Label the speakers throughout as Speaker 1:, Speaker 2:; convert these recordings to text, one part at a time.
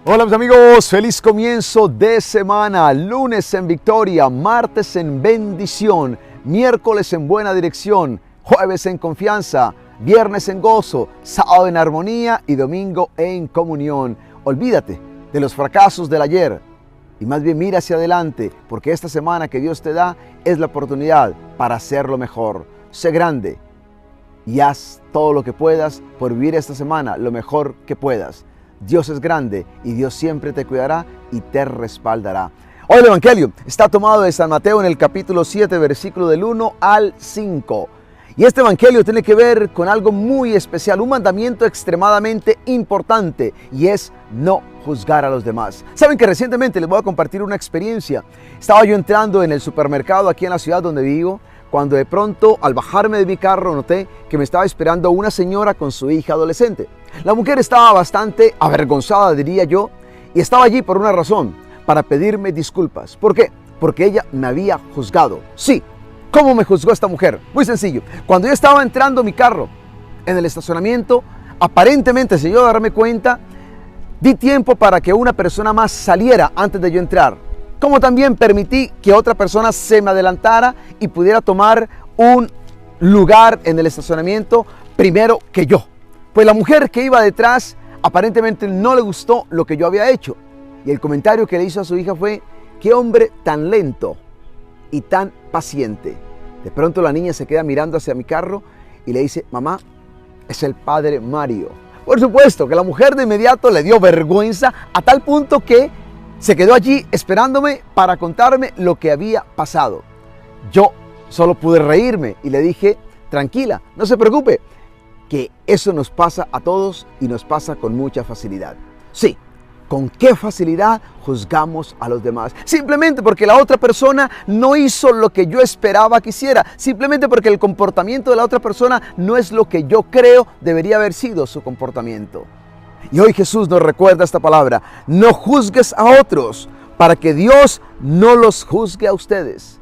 Speaker 1: Hola mis amigos, feliz comienzo de semana, lunes en victoria, martes en bendición, miércoles en buena dirección, jueves en confianza, viernes en gozo, sábado en armonía y domingo en comunión. Olvídate de los fracasos del ayer y más bien mira hacia adelante, porque esta semana que Dios te da es la oportunidad para hacerlo mejor. Sé grande y haz todo lo que puedas por vivir esta semana lo mejor que puedas. Dios es grande y Dios siempre te cuidará y te respaldará. Hoy el Evangelio está tomado de San Mateo en el capítulo 7, versículo del 1 al 5. Y este Evangelio tiene que ver con algo muy especial, un mandamiento extremadamente importante, y es no juzgar a los demás. Saben que recientemente les voy a compartir una experiencia. Estaba yo entrando en el supermercado aquí en la ciudad donde vivo, cuando de pronto al bajarme de mi carro noté que me estaba esperando una señora con su hija adolescente. La mujer estaba bastante avergonzada, diría yo, y estaba allí por una razón, para pedirme disculpas. ¿Por qué? Porque ella me había juzgado. Sí, ¿cómo me juzgó esta mujer? Muy sencillo. Cuando yo estaba entrando mi carro en el estacionamiento, aparentemente, sin yo darme cuenta, di tiempo para que una persona más saliera antes de yo entrar. Como también permití que otra persona se me adelantara y pudiera tomar un lugar en el estacionamiento primero que yo. Pues la mujer que iba detrás aparentemente no le gustó lo que yo había hecho. Y el comentario que le hizo a su hija fue: qué hombre tan lento y tan paciente. De pronto la niña se queda mirando hacia mi carro y le dice: mamá, es el padre Mario. Por supuesto que la mujer de inmediato le dio vergüenza a tal punto que se quedó allí esperándome para contarme lo que había pasado. Yo solo pude reírme y le dije: tranquila, no se preocupe, que eso nos pasa a todos y nos pasa con mucha facilidad. Sí, ¿con qué facilidad juzgamos a los demás? Simplemente porque la otra persona no hizo lo que yo esperaba que hiciera. Simplemente porque el comportamiento de la otra persona no es lo que yo creo debería haber sido su comportamiento. Y hoy Jesús nos recuerda esta palabra: no juzgues a otros para que Dios no los juzgue a ustedes.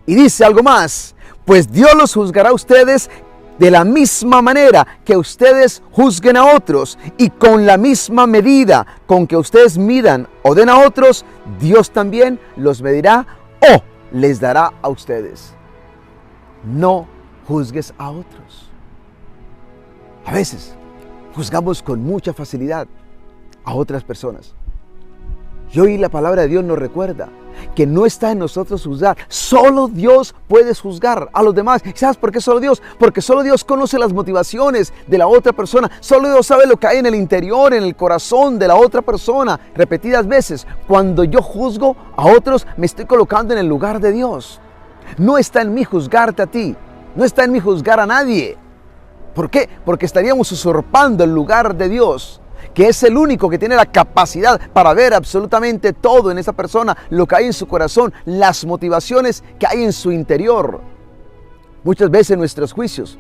Speaker 1: Y dice algo más: pues Dios los juzgará a ustedes de la misma manera que ustedes juzguen a otros, y con la misma medida con que ustedes midan o den a otros, Dios también los medirá o les dará a ustedes. No juzgues a otros. A veces juzgamos con mucha facilidad a otras personas. Y hoy la palabra de Dios nos recuerda que no está en nosotros juzgar. Solo Dios puede juzgar a los demás. ¿Sabes por qué solo Dios? Porque solo Dios conoce las motivaciones de la otra persona. Solo Dios sabe lo que hay en el interior, en el corazón de la otra persona. Repetidas veces, cuando yo juzgo a otros, me estoy colocando en el lugar de Dios. No está en mí juzgarte a ti. No está en mí juzgar a nadie. ¿Por qué? Porque estaríamos usurpando el lugar de Dios, que es el único que tiene la capacidad para ver absolutamente todo en esa persona, lo que hay en su corazón, las motivaciones que hay en su interior. Muchas veces nuestros juicios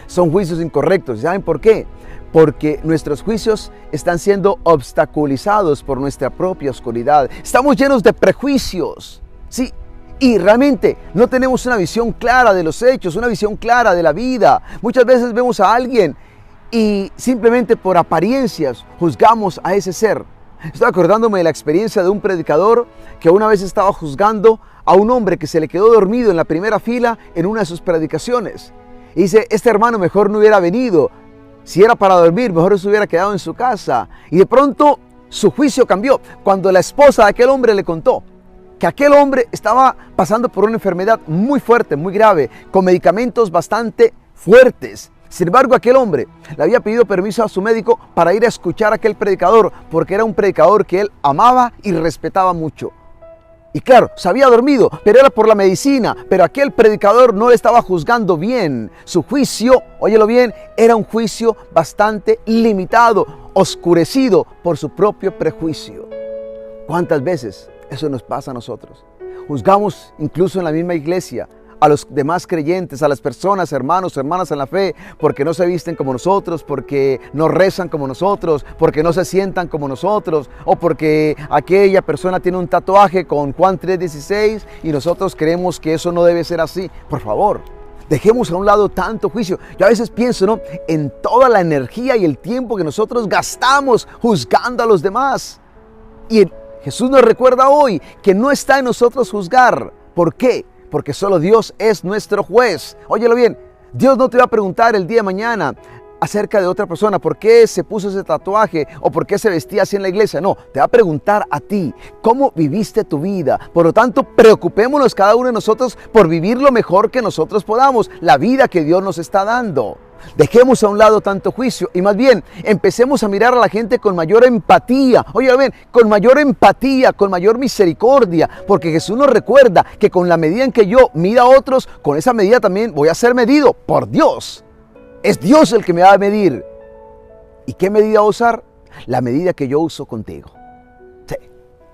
Speaker 1: son juicios incorrectos. ¿Saben por qué? Porque nuestros juicios están siendo obstaculizados por nuestra propia oscuridad. Estamos llenos de prejuicios, ¿sí? Y realmente no tenemos una visión clara de los hechos, una visión clara de la vida. Muchas veces vemos a alguien y simplemente por apariencias juzgamos a ese ser. Estoy acordándome de la experiencia de un predicador que una vez estaba juzgando a un hombre que se le quedó dormido en la primera fila en una de sus predicaciones. Y dice: este hermano mejor no hubiera venido. Si era para dormir, mejor se hubiera quedado en su casa. Y de pronto su juicio cambió cuando la esposa de aquel hombre le contó que aquel hombre estaba pasando por una enfermedad muy fuerte, muy grave, con medicamentos bastante fuertes. Sin embargo, aquel hombre le había pedido permiso a su médico para ir a escuchar a aquel predicador, porque era un predicador que él amaba y respetaba mucho. Y claro, se había dormido, pero era por la medicina. Pero aquel predicador no le estaba juzgando bien. Su juicio, óyelo bien, era un juicio bastante limitado, oscurecido por su propio prejuicio. ¿Cuántas veces eso nos pasa a nosotros? Juzgamos incluso en la misma iglesia a los demás creyentes, a las personas, hermanos, hermanas en la fe, porque no se visten como nosotros, porque no rezan como nosotros, porque no se sientan como nosotros, o porque aquella persona tiene un tatuaje con Juan 3:16 y nosotros creemos que eso no debe ser así. Por favor, Dejemos a un lado tanto juicio. Yo a veces pienso, ¿no?, en toda la energía y el tiempo que nosotros gastamos juzgando a los demás. Y Jesús nos recuerda hoy que no está en nosotros juzgar. ¿Por qué? Porque solo Dios es nuestro juez. Óyelo bien, Dios no te va a preguntar el día de mañana acerca de otra persona, por qué se puso ese tatuaje o por qué se vestía así en la iglesia. No, te va a preguntar a ti, ¿cómo viviste tu vida? Por lo tanto, preocupémonos cada uno de nosotros por vivir lo mejor que nosotros podamos, la vida que Dios nos está dando. Dejemos a un lado tanto juicio y más bien empecemos a mirar a la gente con mayor empatía. Oye, ven, con mayor empatía, con mayor misericordia, porque Jesús nos recuerda que con la medida en que yo mida a otros, con esa medida también voy a ser medido por Dios. Es Dios el que me va a medir. ¿Y qué medida voy a usar? La medida que yo uso contigo. Sí.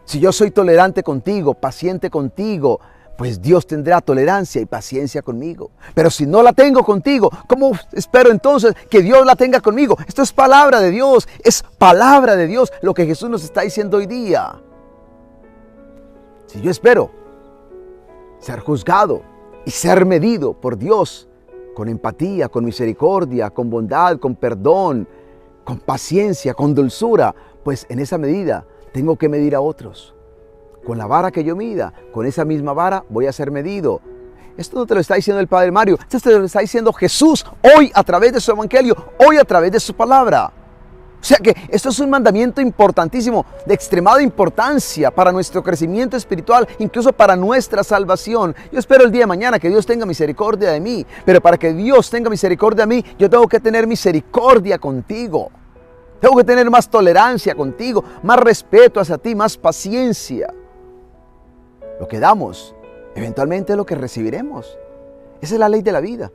Speaker 1: Si yo soy tolerante contigo, paciente contigo, pues Dios tendrá tolerancia y paciencia conmigo. Pero si no la tengo contigo, ¿cómo espero entonces que Dios la tenga conmigo? Esto es palabra de Dios, es palabra de Dios lo que Jesús nos está diciendo hoy día. Si yo espero ser juzgado y ser medido por Dios, con empatía, con misericordia, con bondad, con perdón, con paciencia, con dulzura, pues en esa medida tengo que medir a otros. Con la vara que yo mida, con esa misma vara voy a ser medido. Esto no te lo está diciendo el Padre Mario, esto te lo está diciendo Jesús hoy a través de su evangelio, hoy a través de su palabra. O sea que esto es un mandamiento importantísimo, de extremada importancia para nuestro crecimiento espiritual, incluso para nuestra salvación. Yo espero el día de mañana que Dios tenga misericordia de mí, pero para que Dios tenga misericordia de mí, yo tengo que tener misericordia contigo. Tengo que tener más tolerancia contigo, más respeto hacia ti, más paciencia. Lo que damos, eventualmente es lo que recibiremos. Esa es la ley de la vida.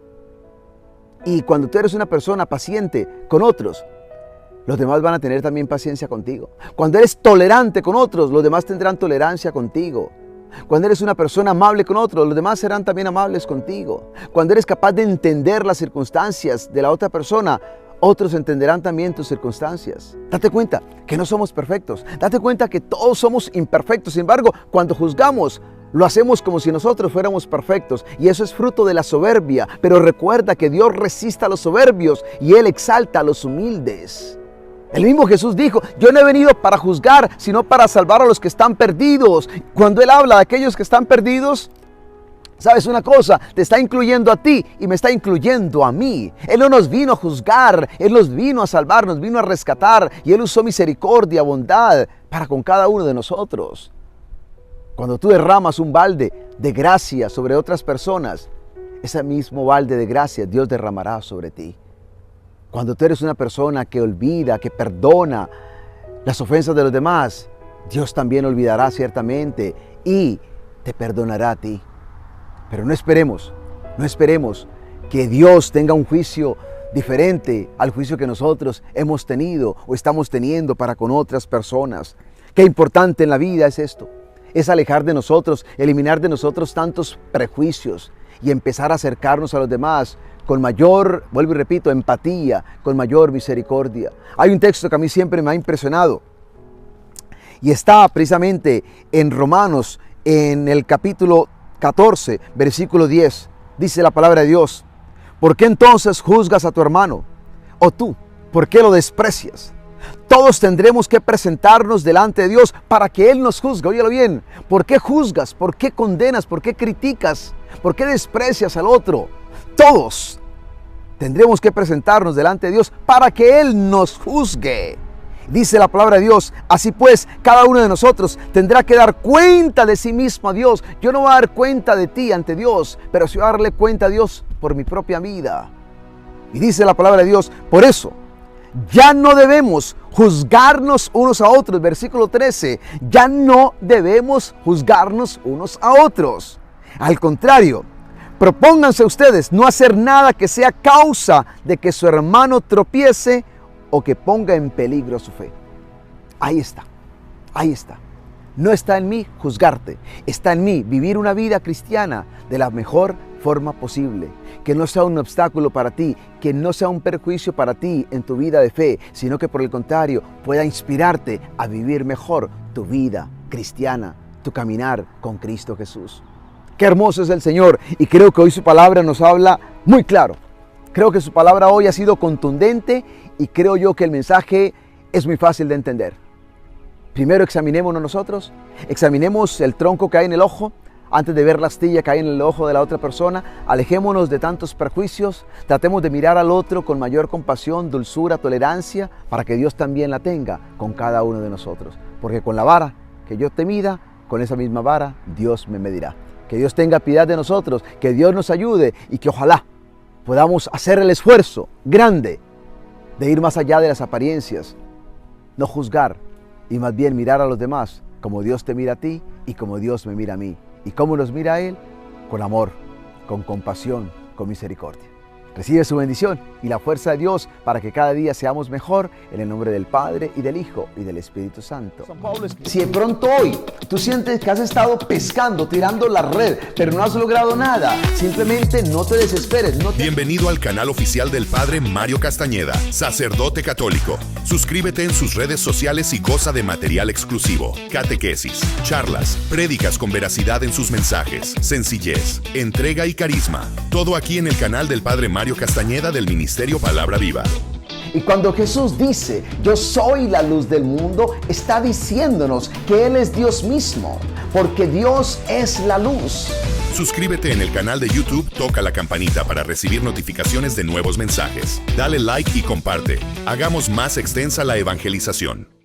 Speaker 1: Y cuando tú eres una persona paciente con otros, los demás van a tener también paciencia contigo. Cuando eres tolerante con otros, los demás tendrán tolerancia contigo. Cuando eres una persona amable con otros, los demás serán también amables contigo. Cuando eres capaz de entender las circunstancias de la otra persona, otros entenderán también tus circunstancias. Date cuenta que no somos perfectos. Date cuenta que todos somos imperfectos. Sin embargo, cuando juzgamos, lo hacemos como si nosotros fuéramos perfectos. Y eso es fruto de la soberbia. Pero recuerda que Dios resiste a los soberbios y Él exalta a los humildes. El mismo Jesús dijo, yo no he venido para juzgar, sino para salvar a los que están perdidos. Cuando Él habla de aquellos que están perdidos, ¿sabes una cosa? Te está incluyendo a ti y me está incluyendo a mí. Él no nos vino a juzgar, Él nos vino a salvar, nos vino a rescatar. Y Él usó misericordia, bondad para con cada uno de nosotros. Cuando tú derramas un balde de gracia sobre otras personas, ese mismo balde de gracia Dios derramará sobre ti. Cuando tú eres una persona que olvida, que perdona las ofensas de los demás, Dios también olvidará ciertamente y te perdonará a ti. Pero no esperemos que Dios tenga un juicio diferente al juicio que nosotros hemos tenido o estamos teniendo para con otras personas. Qué importante en la vida es esto. Es alejar de nosotros, eliminar de nosotros tantos prejuicios y empezar a acercarnos a los demás con mayor, vuelvo y repito, empatía, con mayor misericordia. Hay un texto que a mí siempre me ha impresionado y está precisamente en Romanos, en el capítulo 14, versículo 10. Dice la palabra de Dios, ¿por qué entonces juzgas a tu hermano? O tú, ¿por qué lo desprecias? Todos tendremos que presentarnos delante de Dios para que Él nos juzgue. Óyelo bien, ¿por qué juzgas? ¿Por qué condenas? ¿Por qué criticas? ¿Por qué desprecias al otro? Todos tendremos que presentarnos delante de Dios para que Él nos juzgue. Dice la palabra de Dios, así pues, cada uno de nosotros tendrá que dar cuenta de sí mismo a Dios. Yo no voy a dar cuenta de ti ante Dios, pero sí voy a darle cuenta a Dios por mi propia vida. Y dice la palabra de Dios, por eso, ya no debemos juzgarnos unos a otros. Versículo 13, ya no debemos juzgarnos unos a otros. Al contrario, propónganse ustedes no hacer nada que sea causa de que su hermano tropiece o que ponga en peligro su fe. Ahí está, ahí está. No está en mí juzgarte, está en mí vivir una vida cristiana de la mejor forma posible. Que no sea un obstáculo para ti, que no sea un perjuicio para ti en tu vida de fe, sino que por el contrario pueda inspirarte a vivir mejor tu vida cristiana, tu caminar con Cristo Jesús. Qué hermoso es el Señor y creo que hoy su palabra nos habla muy claro. Creo que su palabra hoy ha sido contundente y creo yo que el mensaje es muy fácil de entender. Primero examinémonos nosotros, examinemos el tronco que hay en el ojo antes de ver la astilla que hay en el ojo de la otra persona. Alejémonos de tantos prejuicios, tratemos de mirar al otro con mayor compasión, dulzura, tolerancia, para que Dios también la tenga con cada uno de nosotros. Porque con la vara que yo te mida, con esa misma vara Dios me medirá. Que Dios tenga piedad de nosotros, que Dios nos ayude y que ojalá podamos hacer el esfuerzo grande de ir más allá de las apariencias, no juzgar y más bien mirar a los demás como Dios te mira a ti y como Dios me mira a mí. ¿Y cómo nos mira a Él? Con amor, con compasión, con misericordia. Recibe su bendición y la fuerza de Dios para que cada día seamos mejor, en el nombre del Padre y del Hijo y del Espíritu Santo. Si de pronto hoy tú sientes que has estado pescando, tirando la red, pero no has logrado nada, simplemente no te desesperes.
Speaker 2: Bienvenido al canal oficial del Padre Mario Castañeda, sacerdote católico. Suscríbete en sus redes sociales y goza de material exclusivo, catequesis, charlas, prédicas con veracidad en sus mensajes, sencillez, entrega y carisma. Todo aquí en el canal del Padre Mario Castañeda del Ministerio Palabra Viva.
Speaker 1: Y cuando Jesús dice, yo soy la luz del mundo, está diciéndonos que Él es Dios mismo, porque Dios es la luz.
Speaker 2: Suscríbete en el canal de YouTube, toca la campanita para recibir notificaciones de nuevos mensajes. Dale like y comparte. Hagamos más extensa la evangelización.